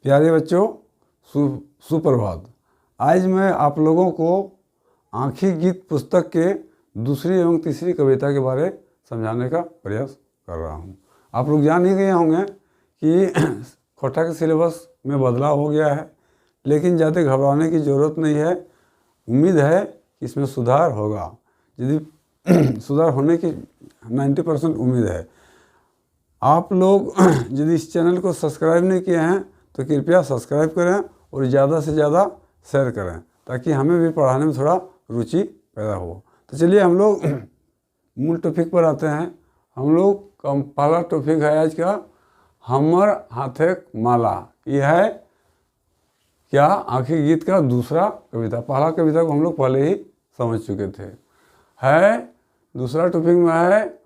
प्यारे बच्चों, सुप्रभात। आज मैं आप लोगों को आँखी गीत पुस्तक के दूसरी एवं तीसरी कविता के बारे समझाने का प्रयास कर रहा हूँ। आप लोग जान ही गए होंगे कि कोटा के सिलेबस में बदलाव हो गया है, लेकिन ज़्यादा घबराने की ज़रूरत नहीं है। उम्मीद है कि इसमें सुधार होगा। यदि सुधार होने की 90% उम्मीद है। आप लोग यदि इस चैनल को सब्सक्राइब नहीं किए हैं तो कृपया सब्सक्राइब करें और ज़्यादा से ज़्यादा शेयर करें, ताकि हमें भी पढ़ाने में थोड़ा रुचि पैदा हो। तो चलिए हम लोग मूल टॉपिक पर आते हैं। हम लोग का पहला टॉपिक है आज का, हमर हाथेक माला। यह है क्या आँखी गीत का दूसरा कविता। पहला कविता को हम लोग पहले ही समझ चुके थे। दूसरा टॉपिक में है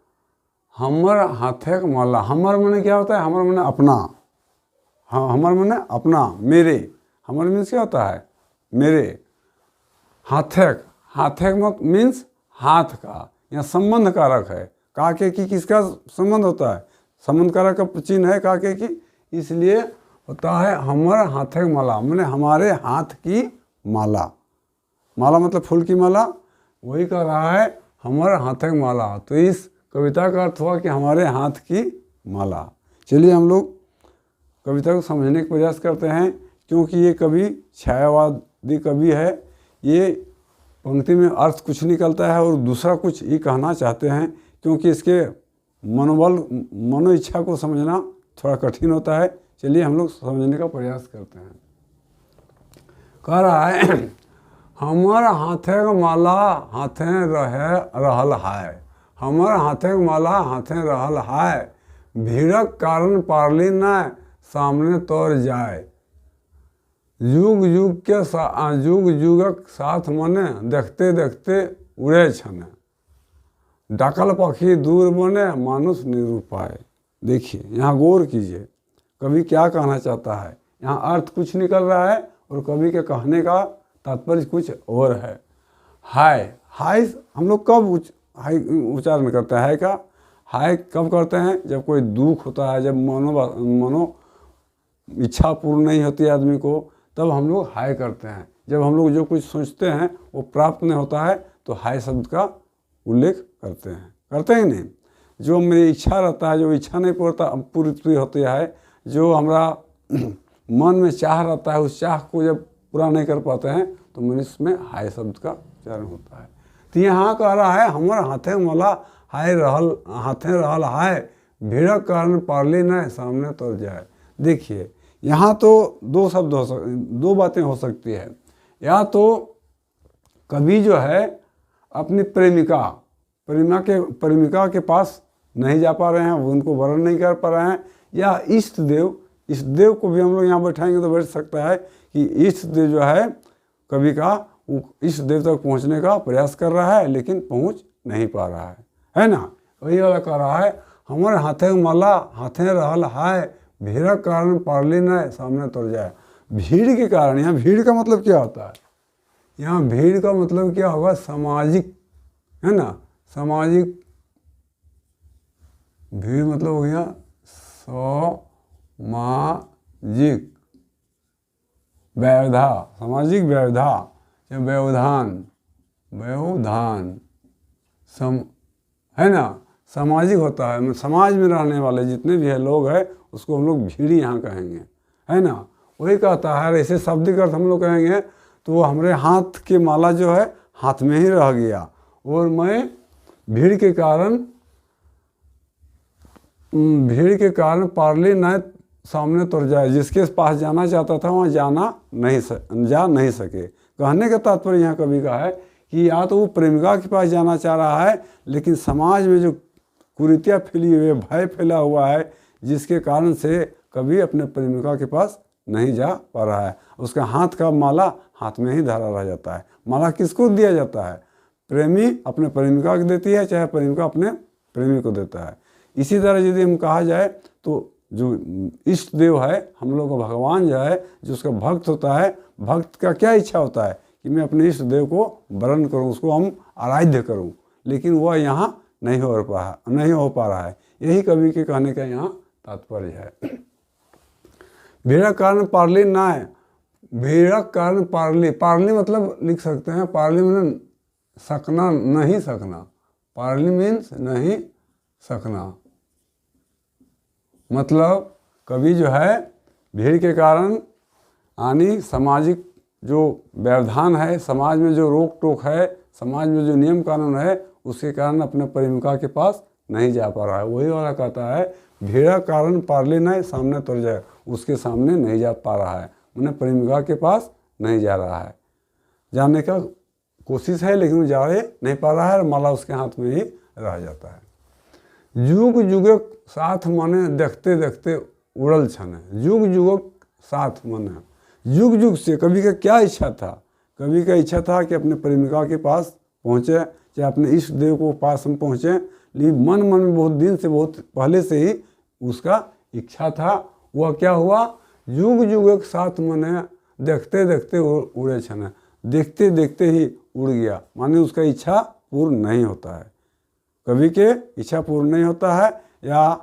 हमर हाथेक माला। हमर माने क्या होता है? हमर माने अपना। हाँ, हमर माने अपना, मेरे। हमर मीन्स क्या होता है? मेरे। हाथेक, हाथेक मत मीन्स हाथ का, यहाँ संबंध कारक है। का के की किसका संबंध होता है? संबंध कारक का चिन्ह है का के की, इसलिए होता है हमर हाथेक माला, माने हमारे हाथ की माला। माला मतलब फूल की माला, वही कह रहा है हमर हाथेक माला। तो इस कविता का अर्थ हुआ कि हमारे हाथ की माला। चलिए हम लोग कविता को समझने का प्रयास करते हैं, क्योंकि ये कवि छायावादी कवि है। ये पंक्ति में अर्थ कुछ निकलता है और दूसरा कुछ ही कहना चाहते हैं, क्योंकि इसके मनो इच्छा को समझना थोड़ा कठिन होता है। चलिए हम लोग समझने का प्रयास करते हैं। कह रहा है हमर हाथे माला हाथे रहल है। हमर हाथे माला हाथे रहल है, भीड़क कारण पारली न सामने तोड़ जाए। युग युगक साथ मने देखते देखते उड़े छने। डाकल पखी दूर बने मानुष निरूपाए। देखिए यहाँ गौर कीजिए, कवि क्या कहना चाहता है। यहाँ अर्थ कुछ निकल रहा है और कवि के कहने का तात्पर्य कुछ और है। हाय, हाय हम लोग कब हाय उच्चारण करते हैं? हाय का हाय कब करते हैं? जब कोई दुख होता है, जब मनो इच्छा पूर्ण नहीं होती है आदमी को, तब हम लोग हाय करते हैं। जब हम लोग जो कुछ सोचते हैं वो प्राप्त नहीं होता है तो हाय शब्द का उल्लेख करते हैं नहीं। जो मेरी इच्छा रहता है, जो इच्छा नहीं पूरी होती है, जो हमारा मन में चाह रहता है, उस चाह को जब पूरा नहीं कर पाते हैं तो मनुष्य में हाय शब्द का उच्चारण होता है। तो यहाँ कह रहा है हमर हाथे माला हाय रहल, हाथे रहल हाय, भीड़क कारण पारली न सामने तोड़ जाए। देखिए यहाँ तो दो बातें हो सकती है। या तो कवि जो है अपनी प्रेमिका के पास नहीं जा पा रहे हैं, वो उनको वर्ण नहीं कर पा रहे हैं, या इष्ट देव को भी हम लोग यहाँ बैठाएंगे तो बैठ सकता है कि इष्ट देव जो है कवि का, वो इष्ट देव तक पहुँचने का प्रयास कर रहा है लेकिन पहुँच नहीं पा रहा है ना। वही वाला कह रहा है हमर हाथे माला हाथे रहल है, भीड़क कारण पारली न सामने तोड़ जाए। भीड़ के कारण, यहाँ भीड़ का मतलब क्या होता है? यहाँ भीड़ का मतलब क्या होगा? सामाजिक, है ना। सामाजिक भीड़ मतलब हो गया सामाजिक व्यवधा, सामाजिक व्यवधा या व्यवधान है ना। सामाजिक होता है, समाज में रहने वाले जितने भी है लोग हैं उसको हम लोग भीड़ यहाँ कहेंगे, है ना। वही कहता है, ऐसे शाब्दिक अर्थ हम लोग कहेंगे तो वो हमारे हाथ की माला जो है हाथ में ही रह गया, और मैं भीड़ के कारण पारली न सामने तोड़ जाए। जिसके पास जाना चाहता था वहाँ जा नहीं सके। कहने का तात्पर्य यहाँ कवि का है कि या तो वो प्रेमिका के पास जाना चाह रहा है, लेकिन समाज में जो कुरीतियाँ फैली हुई है, भय फैला हुआ है, जिसके कारण से कवि अपने प्रेमिका के पास नहीं जा पा रहा है। उसका हाथ का माला हाथ में ही धरा रह जाता है। माला किसको दिया जाता है? प्रेमी अपने प्रेमिका को देती है, चाहे प्रेमिका अपने प्रेमी को देता है। इसी तरह यदि हम कहा जाए तो जो इष्ट देव है, हम लोग का भगवान जो है, जो उसका भक्त होता है, भक्त का क्या इच्छा होता है कि मैं अपने इष्ट देव को वरण करूं, उसको हम आराध्य करूं, लेकिन वह यहाँ नहीं हो पा रहा है। यही कवि के कहने का यहाँ तात्पर्य है। भेड़ा कारण पार्ली ना है, भेड़ा कारण पार्ली, पार्ली मतलब लिख सकते हैं, पार्ली मतलब सकना, नहीं सकना, पार्ली मीन्स नहीं सकना। मतलब कवि जो है भीड़ के कारण यानी सामाजिक जो व्यवधान है, समाज में जो रोक टोक है, समाज में जो नियम कानून है, उसके कारण अपने प्रेमिका के पास नहीं जा पा रहा है। वही वाला कहता है भेड़ा कारण पार्ले नहीं सामने तर जाए, उसके सामने नहीं जा पा रहा है, मैंने प्रेमिका के पास नहीं जा रहा है। जाने का कोशिश है लेकिन वो जा नहीं पा रहा है, माला उसके हाथ में ही रह जाता है। जुग जुगक साथ माने देखते देखते उड़ल छने, जुग जुगक साथ माने, युग युग से कवि का क्या इच्छा था, कवि का इच्छा था कि अपने प्रेमिका के पास पहुँचे, चाहे अपने इष्ट देव को पास हम पहुँचे, लेकिन मन मन में बहुत दिन से, बहुत पहले से ही उसका इच्छा था। वह क्या हुआ, युग युग एक साथ मने देखते देखते उड़े छने, देखते देखते ही उड़ गया, माने उसका इच्छा पूर्ण नहीं होता है, कवि के इच्छा पूर्ण नहीं होता है, या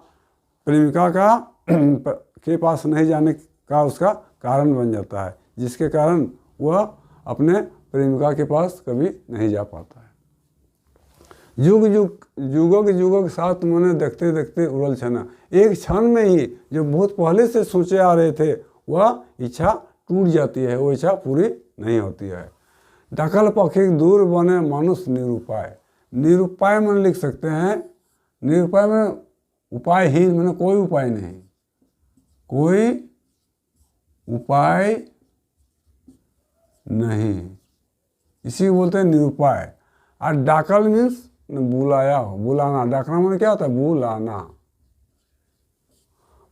प्रेमिका का के पास नहीं जाने का उसका कारण बन जाता है, जिसके कारण वह अपने प्रेमिका के पास कभी नहीं जा पाता है। युग युग युगक युगक साथ मने देखते देखते उड़ल छना, एक क्षण में ही जो बहुत पहले से सोचे आ रहे थे वह इच्छा टूट जाती है, वो इच्छा पूरी नहीं होती है। डकल पखी दूर बने मनुष्य निरुपाय, निरुपाय मन लिख सकते हैं, निरुपाय में उपायहीन, मैंने कोई उपाय नहीं, कोई उपाय नहीं, इसी को बोलते हैं निरुपाय। और डाकल मीन्स बुलाया हो, बुलाना, डाकना मैंने क्या होता है, बुलाना।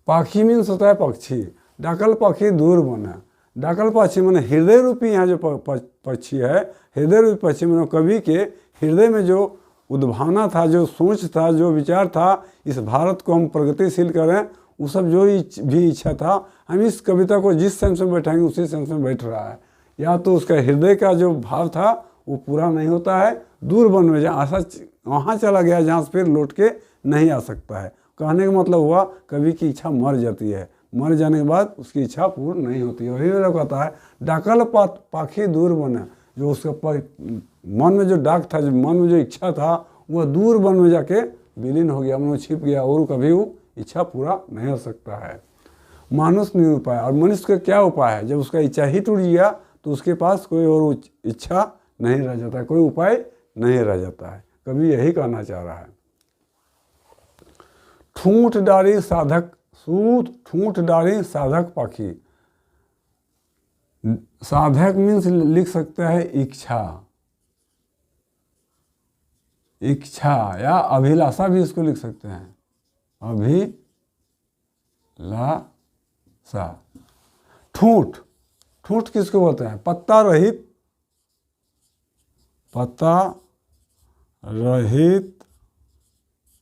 पाखी मीन्स होता है पक्षी, डाकल पक्षी दूर बना, डाकल पक्षी मैंने हृदय रूपी यहाँ जो पक्षी है, हृदय रूपी पक्षी मैंने कवि के हृदय में जो उद्भावना था, जो सोच था, जो विचार था, इस भारत को हम प्रगतिशील करें, वो सब जो भी इच्छा था, हम इस कविता को जिस सेंस में बैठाएंगे उसी सेंस में बैठ रहा है। या तो उसका हृदय का जो भाव था वो पूरा नहीं होता है, दूर बन में जहाँ आशा वहाँ चला गया जहाँ से फिर लौट के नहीं आ सकता है। कहने का मतलब हुआ कवि की इच्छा मर जाती है, मर जाने के बाद उसकी इच्छा पूर्ण नहीं होती है। वही वाला कहता है डाकल पाखी दूर बने, जो उसका मन में जो डाक था, जो मन में जो इच्छा था, वह दूर बन में जाके विलीन हो गया, मन छिप गया और कभी वो इच्छा पूरा नहीं हो सकता है। मानुष निरुपाय, और मनुष्य का क्या उपाय है, जब उसका इच्छा ही टूट गया तो उसके पास कोई और इच्छा नहीं रह जाता है, कोई उपाय नहीं रह जाता है। कभी यही कहना चाह रहा है। ठूंठ डारी साधक सूत, ठूंठ डारी साधक पाखी, साधक मीन्स लिख सकते हैं इच्छा, इच्छा या अभिलाषा भी इसको लिख सकते हैं, अभिलाषा। ठूंठ, ठूंठ किसको बोलते हैं, पत्ता रहित, पत्ता रहित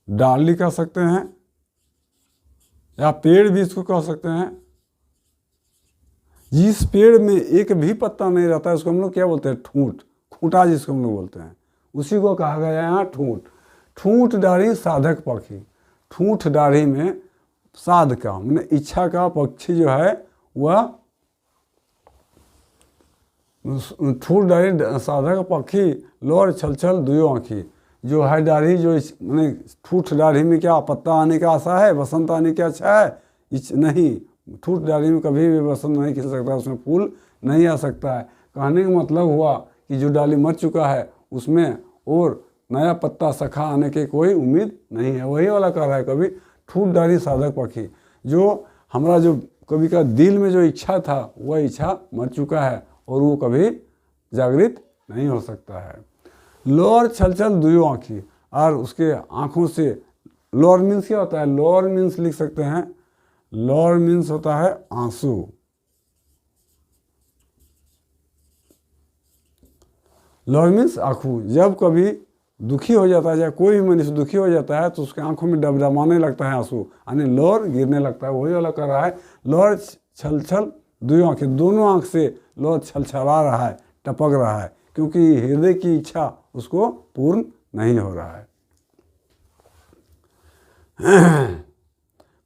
डाली कह सकते हैं, या पेड़ भी इसको कह सकते हैं। जिस पेड़ में एक भी पत्ता नहीं रहता है उसको हम लोग क्या बोलते हैं, ठूंठ, खूंटा जिसको हम लोग बोलते हैं, उसी को कहा गया यहाँ ठूंठ। ठूंठ डाढ़ी साधक पक्षी, ठूंठ डाढ़ी में साध का मैंने इच्छा का पक्षी जो है वह ठूंठ डाढ़ी साधक पक्षी, लोर छल छल दुयो आँखी, जो है डाढ़ी जो मैंने ठूठ डाढ़ी में क्या पत्ता आने का आशा है, बसंत आने की अच्छा है, नहीं, ठूठ डाढ़ी में कभी भी बसंत नहीं खिल सकता, उसमें फूल नहीं आ सकता है। कहने का मतलब हुआ कि जो डाली मर चुका है उसमें और नया पत्ता सखा आने की कोई उम्मीद नहीं है। वही वाला कह रहा है कभी, ठूठ डाढ़ी साधक पक्षी, जो हमारा जो कवि का दिल में जो इच्छा था वह इच्छा मर चुका है और वो कभी जागृत नहीं हो सकता है। लोर छल छल दुयो आँखी, और उसके आँखों से, लोर मीन्स क्या होता है, लोर मीन्स लिख सकते हैं, लोर मीन्स होता है आंसू, लोर मीन्स आंखों। जब कभी दुखी हो जाता है या कोई भी मनुष्य दुखी हो जाता है तो उसके आंखों में डबडबाने लगता है आंसू, यानी लोर गिरने लगता है। वही वाला कर रहा है, लोर छल छल दुयो आँखें, दोनों आँख से लोर छल छला रहा है, टपक रहा है, क्योंकि हृदय की इच्छा उसको पूर्ण नहीं हो रहा है।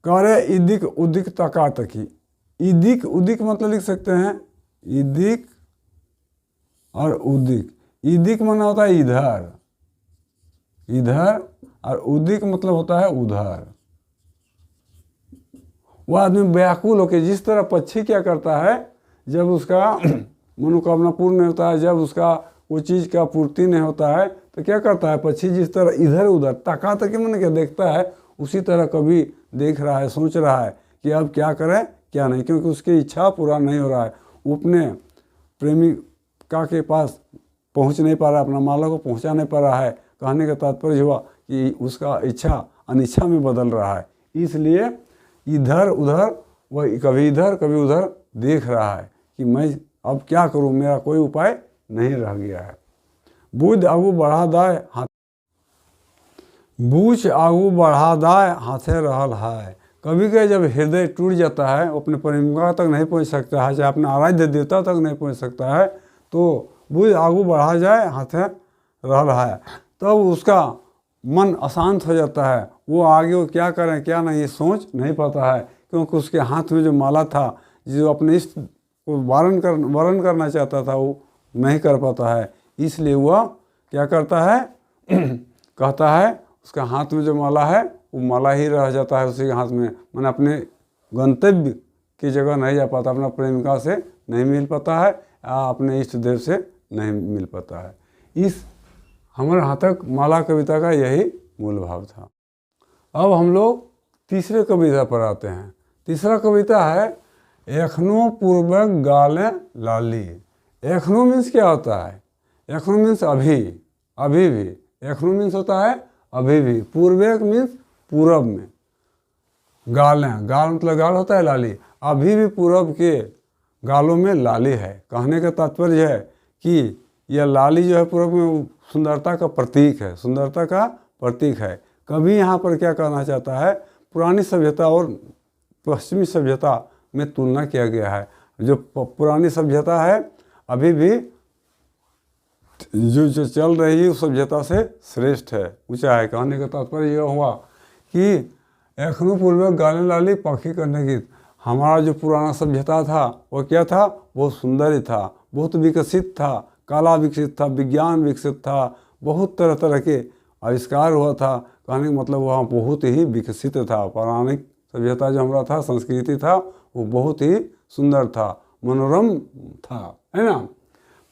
करे इदिक उदिक तका तकी, इदिक उदिक मतलब लिख सकते हैं इदिक और उदिक। इदिक माना होता है इधर, इधर, और उदिक मतलब होता है उधर। वह आदमी व्याकुल होकर, जिस तरह पक्षी क्या करता है जब उसका मनोकामना पूर्ण नहीं होता है, जब उसका कोई चीज़ का पूर्ति नहीं होता है तो क्या करता है पक्षी, जिस तरह इधर उधर तका तकी मन क्या देखता है, उसी तरह कभी देख रहा है, सोच रहा है कि अब क्या करें क्या नहीं, क्योंकि उसकी इच्छा पूरा नहीं हो रहा है, वो अपने प्रेमिका के पास पहुंच नहीं पा रहा है, अपना माला को पहुंचा नहीं पा रहा है। कहने का तात्पर्य हुआ कि उसका इच्छा अनिच्छा में बदल रहा है, इसलिए इधर उधर वह कभी इधर कभी उधर देख रहा है कि मैं अब क्या करूं, मेरा कोई उपाय नहीं रह गया है। बुझ आगू बढ़ा दाय हाथ, बूझ आगू बढ़ा दाय हाथे रहल है। कभी कभी जब हृदय टूट जाता है, अपने प्रेमिका तक नहीं पहुंच सकता है, चाहे अपने आराध्य देवता तक नहीं पहुंच सकता है, तो बुझ आगू बढ़ा जाए हाथे रहल है, तब उसका मन अशांत हो जाता है। वो आगे वो क्या करें क्या नहीं ये सोच नहीं पाता है, क्योंकि उसके हाथ में जो माला था, जो अपने इष्ट को वर्ण करना चाहता था, वो नहीं कर पाता है। इसलिए वह क्या करता है कहता है उसका हाथ में जो माला है वो माला ही रह जाता है उसी के हाथ में, मैंने अपने गंतव्य की जगह नहीं जा पाता, अपना प्रेमिका से नहीं मिल पाता है, अपने इष्ट देव से नहीं मिल पाता है। इस हमारे यहाँ तक माला कविता का यही मूल भाव था। अब हम लोग तीसरे कविता पर आते हैं। तीसरा कविता है एखनो पूर्वक गाले लाली। एखनो मीन्स क्या होता है, एखनो मीन्स अभी, अभी भी, एखनो मीन्स होता है अभी भी, पूर्वक मीन्स पूरब में, गाल मतलब गाल होता है लाली, अभी भी पूरब के गालों में लाली है। कहने का तात्पर्य है कि यह लाली जो है पूरब में सुंदरता का प्रतीक है, सुंदरता का प्रतीक है। कभी यहाँ पर क्या कहना चाहता है, पुरानी सभ्यता और पश्चिमी सभ्यता में तुलना किया गया है। जो पुरानी सभ्यता है अभी भी जो चल रही है उस सभ्यता से श्रेष्ठ है, ऊंचा है। कहने का तात्पर्य यह हुआ कि एखनो पूर्वक गाले लाली पाखी करने की, हमारा जो पुराना सभ्यता था वो क्या था, बहुत सुंदर ही था, बहुत विकसित था, कला विकसित था, विज्ञान विकसित था, बहुत तरह तरह के आविष्कार हुआ था। कहने का मतलब वहाँ बहुत ही विकसित था। पौराणिक सभ्यता जो हमारा था, संस्कृति था, वो बहुत ही सुंदर था, मनोरम था, है ना।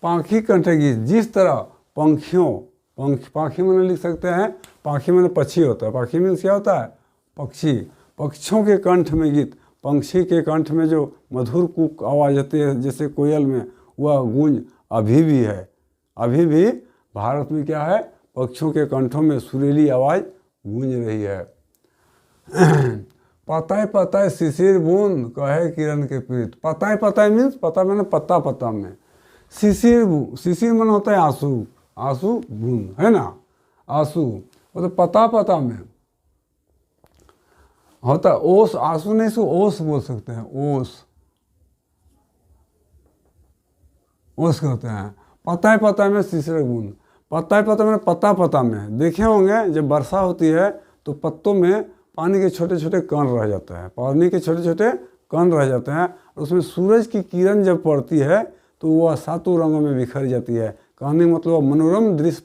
पाखी कंठ गीत, जिस तरह पंखियों, पाखी मैंने लिख सकते हैं, पाखी मैंने पक्षी होता है, पाखी में क्या होता है पक्षी, पक्षियों के कंठ में गीत, पंछी के कंठ में जो मधुर कूक आवाज़ आती है जैसे कोयल में, वह गूंज अभी भी है। अभी भी भारत में क्या है, पक्षियों के कंठों में सुरीली आवाज़ गूंज रही है। पताए पताए शिशिर बूंद कहे किरण के प्रीत। पताए पताए मीन्स पता मैंने पत्ता पत्ता में, शिशिर मन होता है आंसू, आंसू बूंद है ना, आंसू मतलब पता पता में होता है। ओस, आंसू नहीं सो ओस बोल सकते हैं, ओस, ओस कहते हैं। पता पता में शिशिर बूंद, पता पता में पत्ता पता में, देखे होंगे जब वर्षा होती है तो पत्तों में पानी के छोटे छोटे कण रह जाते हैं, पानी के छोटे छोटे कण रह जाते हैं, उसमें सूरज की किरण जब पड़ती है तो वह सातों रंगों में बिखर जाती है। कहने मतलब मनोरम दृश्य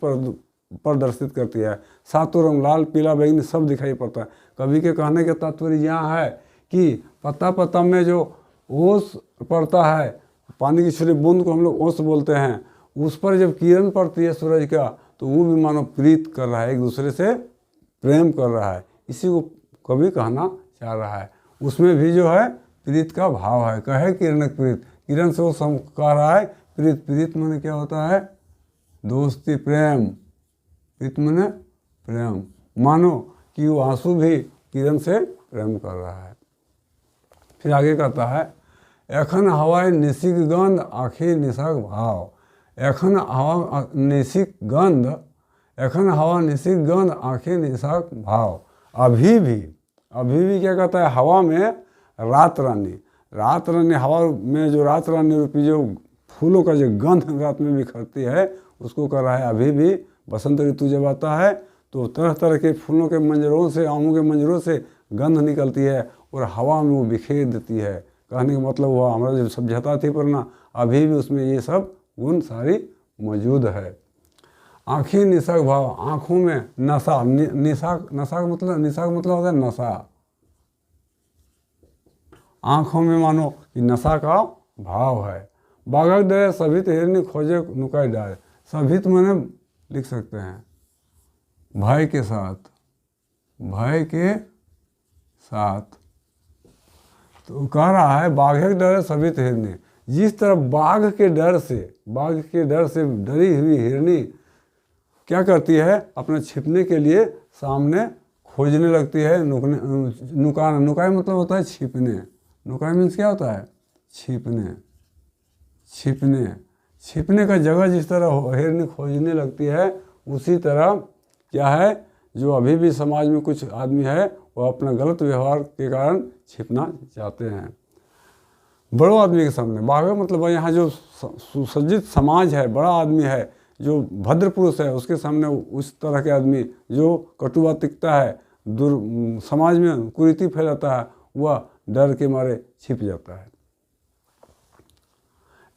प्रदर्शित करती है, सातों रंग लाल पीला बैंगनी सब दिखाई पड़ता है। कवि के कहने का तात्पर्य यहाँ है कि पत्ता पत्ता में जो ओस पड़ता है, पानी की छोटी बूंद को हम लोग ओस बोलते हैं, उस पर जब किरण पड़ती है सूरज का तो वो भी मानो प्रीत कर रहा है, एक दूसरे से प्रेम कर रहा है, इसी को कवि कहना चाह रहा है। उसमें भी जो है प्रीत का भाव है, कहे किरण प्रीत, किरण से वो कह रहा है प्रीत, प्रीत माने क्या होता है दोस्ती प्रेम, प्रीत माने प्रेम, मानो कि वो आंसू भी किरण से प्रेम कर रहा है। फिर आगे कहता है एखन हवाए निशिक गंध आँखि निशक भाव। एखन हवा निशिक गंध, एखन हवा निशिक गंध आँखि निशक भाव। अभी भी क्या कहता है, हवा में रात रानी, रात रानी हवा में जो रात रानी रूपी जो फूलों का जो गंध रात में बिखरती है उसको कह रहा है अभी भी। बसंत ऋतु जब आता है तो तरह तरह के फूलों के मंजरों से, आमों के मंजरों से गंध निकलती है और हवा में वो बिखेर देती है, कहने का मतलब हुआ हमारा जो सभ्यता थी पुराना, अभी भी उसमें ये सब गुण सारी मौजूद है। आँखी निशा भाव, आँखों में नशा, निशा, नशा का मतलब होता है नशा। आँखों में मानो कि नशा का भाव है। बागक डरे सभित हिरनी खोजे नुकाई डाले, सभित मैंने लिख सकते हैं भय के साथ, भय के साथ। तो कह रहा है बाघक डरे सभित हिरनी, जिस तरह बाघ के डर से डरी हुई हिरनी क्या करती है, अपने छिपने के लिए सामने खोजने लगती है। नुकाना, नुकाई मतलब होता है छिपने, नुकाई मीन्स क्या होता है, छिपने, छिपने, छिपने का जगह जिस तरह हिरनी खोजने लगती है, उसी तरह क्या है, जो अभी भी समाज में कुछ आदमी है वो अपना गलत व्यवहार के कारण छिपना चाहते हैं बड़ों आदमी के सामने। बाघ मतलब यहाँ जो सुसज्जित समाज है, बड़ा आदमी है, जो भद्र पुरुष है, उसके सामने उस तरह के आदमी जो कटुवातिकता है, समाज में कुरीति फैलाता है, वह डर के मारे छिप जाता है।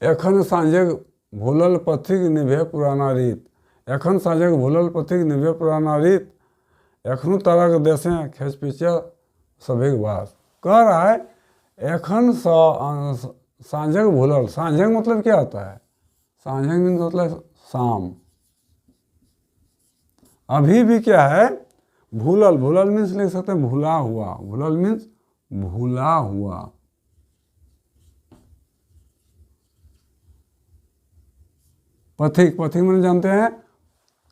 एखन सांझक भूलल पथिक निभे पुराना रीत, एखन सांझक भूलल पथिक निभे पुराना रीत, एखनू तारा के देशे खेच पीछे सभी वास। कह रहा है एखन सांझक भूलल, सांझक मतलब क्या होता है, सांझक मीन्स मतलब शाम। अभी भी क्या है, भूलल, भूलल मीन्स लिख सकते हैं भूला हुआ, भूलल मीन्स भूला हुआ। पथिक, पथिक मैंने जानते हैं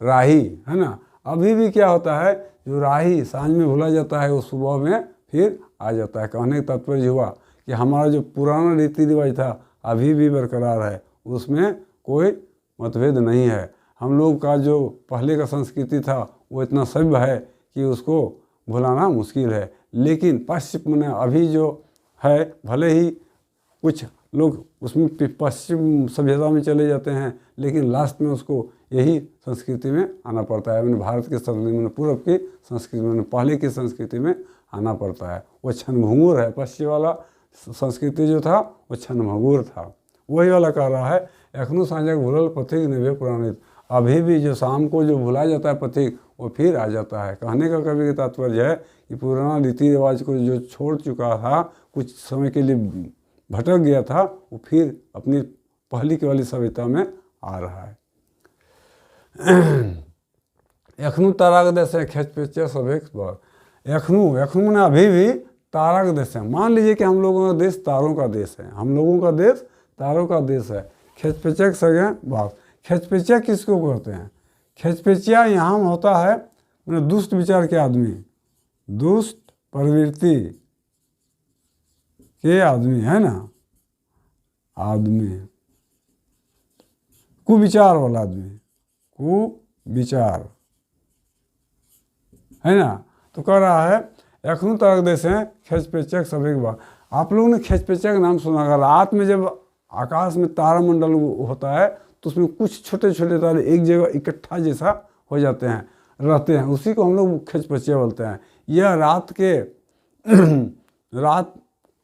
राही, है ना। अभी भी क्या होता है, जो राही सांझ में भूला जाता है वो सुबह में फिर आ जाता है। कहने का तात्पर्य हुआ कि हमारा जो पुराना रीति रिवाज था अभी भी बरकरार है, उसमें कोई मतभेद नहीं है। हम लोग का जो पहले का संस्कृति था वो इतना सभ्य है कि उसको भुलाना मुश्किल है। लेकिन पश्चिम में अभी जो है, भले ही कुछ लोग उसमें पश्चिम सभ्यता में चले जाते हैं, लेकिन लास्ट में उसको यही संस्कृति में आना पड़ता है। मैंने भारत की संस्कृति में, पूर्व की संस्कृति में, पहले की संस्कृति में आना पड़ता है। वो क्षणभंगुर है, पश्चिम वाला संस्कृति जो था वो क्षणभंगुर था। वही वाला कह रहा है एखनू सांझक भूलल पथिक निभे पुरानी, अभी भी जो शाम को जो भुला जाता है पथिक वो फिर आ जाता है। कहने का कवि का तात्पर्य है कि पुराना रीति रिवाज को जो छोड़ चुका था, कुछ समय के लिए भटक गया था, वो फिर अपनी पहली के वाली सभ्यता में आ रहा है। एखनू तारा के देश है खेच पेचे सब एक बार, एखनू, एखनू ने अभी भी तारा का देश है। मान लीजिए कि हम लोगों का देश तारों का देश है, हम लोगों का देश तारों का देश है। खेचपेचक सगे बात, खेचपेचिया किसको कहते हैं, खेचपेचिया यहाँ होता है मैंने दुष्ट विचार के आदमी, दुष्ट प्रवृत्ति के आदमी, है ना, आदमी कुविचार वाला आदमी, कुविचार, है ना। तो कह रहा है एखनू तारा देश है खेचपेचक सभी के बाद। आप लोगों ने खेचपेचक नाम सुना होगा। रात में जब आकाश में तारामंडल होता है तो उसमें कुछ छोटे छोटे तारे एक जगह इकट्ठा जैसा हो जाते हैं, रहते हैं, उसी को हम लोग खेचपेचिया बोलते हैं। यह रात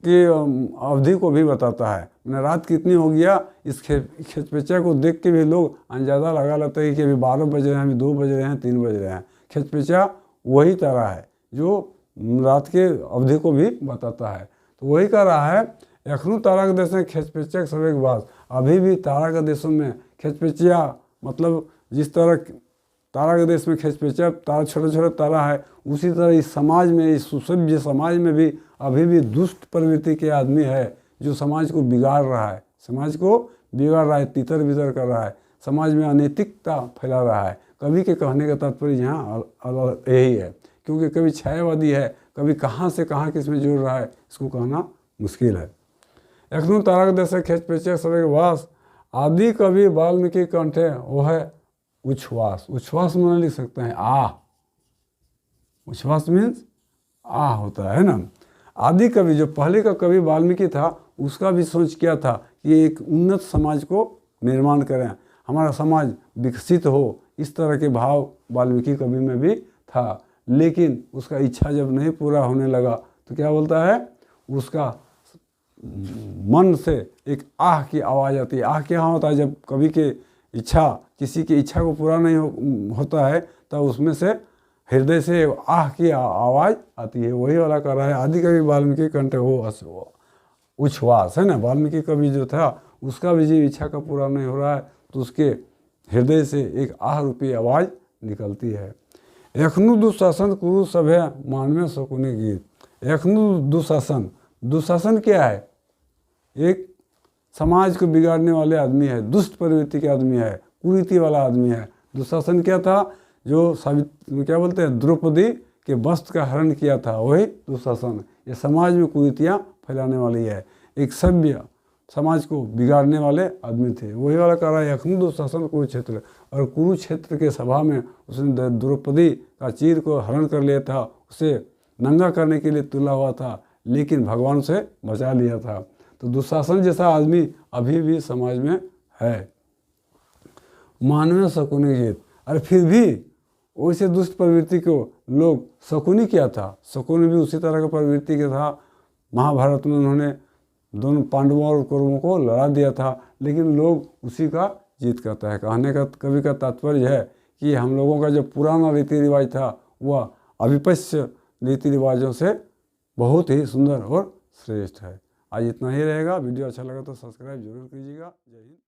के अवधि को भी बताता है। मैंने रात कितनी हो गया, इस खेचपेचिया को देख के भी लोग अंदाजा लगा लेते हैं कि अभी 12 बज रहे हैं, अभी 2 बज रहे हैं, 3 बज रहे हैं। खेचपेचिया वही तारा है जो रात के अवधि को भी बताता है। तो वही कह रहा है एखनू तारा के देश में खेचपेचिया सब एक बात, अभी भी तारा के देशों में खेचपेचिया मतलब जिस तरह तारा के देश में खेचपेचिया तारा छोटे छोटे तारा है, उसी तरह इस समाज में, इस सुसभ्य समाज में भी अभी भी दुष्ट प्रवृत्ति के आदमी है जो समाज को बिगाड़ रहा है, समाज को बिगाड़ रहा है, तितर बितर कर रहा है, समाज में अनैतिकता फैला रहा है। कवि के कहने का तात्पर्य यहाँ यही है, क्योंकि कभी छायावादी है, कभी कहाँ से कहाँ किस में जोड़ रहा है, इसको कहना मुश्किल है। एखनू तारा के देश खेचपेचिया सब एक वास, आदि कवि वाल्मीकि कंठे वो है उच्छ्वास। उच्छ्वास में लिख सकते हैं आह, उच्छ्वास मीन्स आह होता है ना। आदि कवि जो पहले का कवि वाल्मीकि था, उसका भी सोच क्या था कि एक उन्नत समाज को निर्माण करें, हमारा समाज विकसित हो, इस तरह के भाव वाल्मीकि कवि में भी था। लेकिन उसका इच्छा जब नहीं पूरा होने लगा तो क्या बोलता है, उसका मन से एक आह की आवाज़ आती है। आह क्या होता है, जब कभी के इच्छा, किसी की इच्छा को पूरा नहीं होता है तब उसमें से हृदय से आह की आवाज़ आती है। वही वाला कर रहा है आदि कवि वाल्मीकि कंठ हो उच्छ्वास है ना। वाल्मीकि कवि जो था उसका भी जीव इच्छा का पूरा नहीं हो रहा है तो उसके हृदय से एक आह रूपी आवाज़ निकलती है। एखनु दुशासन कुरु सभे मानवे शकुनि गीत। एखनु दुशासन, दुशासन क्या है? एक समाज को बिगाड़ने वाले आदमी है, दुष्ट प्रवृत्ति के आदमी है, कुरीति वाला आदमी है। दुशासन क्या था? जो क्या बोलते हैं, द्रौपदी के वस्त्र का हरण किया था, वही दुशासन। ये समाज में कुरीतियाँ फैलाने वाली है, एक सभ्य समाज को बिगाड़ने वाले आदमी थे। वही वाला कह रहा है अखनु दुशासन कुरुक्षेत्र। और कुरुक्षेत्र के सभा में उसने द्रौपदी का चीर को हरण कर लिया था, उसे नंगा करने के लिए तुला हुआ था, लेकिन भगवान से बचा लिया था। तो दुशासन जैसा आदमी अभी भी समाज में है। मानवीय शकुनी गीत, अरे फिर भी वैसे दुष्ट प्रवृत्ति को लोग, शकुनी क्या था? शकुनी भी उसी तरह का प्रवृत्ति का था। महाभारत में उन्होंने दोनों पांडवों और कौरवों को लड़ा दिया था, लेकिन लोग उसी का जीत करता है। कहने का कवि का तात्पर्य है कि हम लोगों का जो पुराना रीति रिवाज था वह अविपश्य रीति रिवाजों से बहुत ही सुंदर और श्रेष्ठ है। आज इतना ही रहेगा। वीडियो अच्छा लगा तो सब्सक्राइब जरूर कीजिएगा। जय हिंद।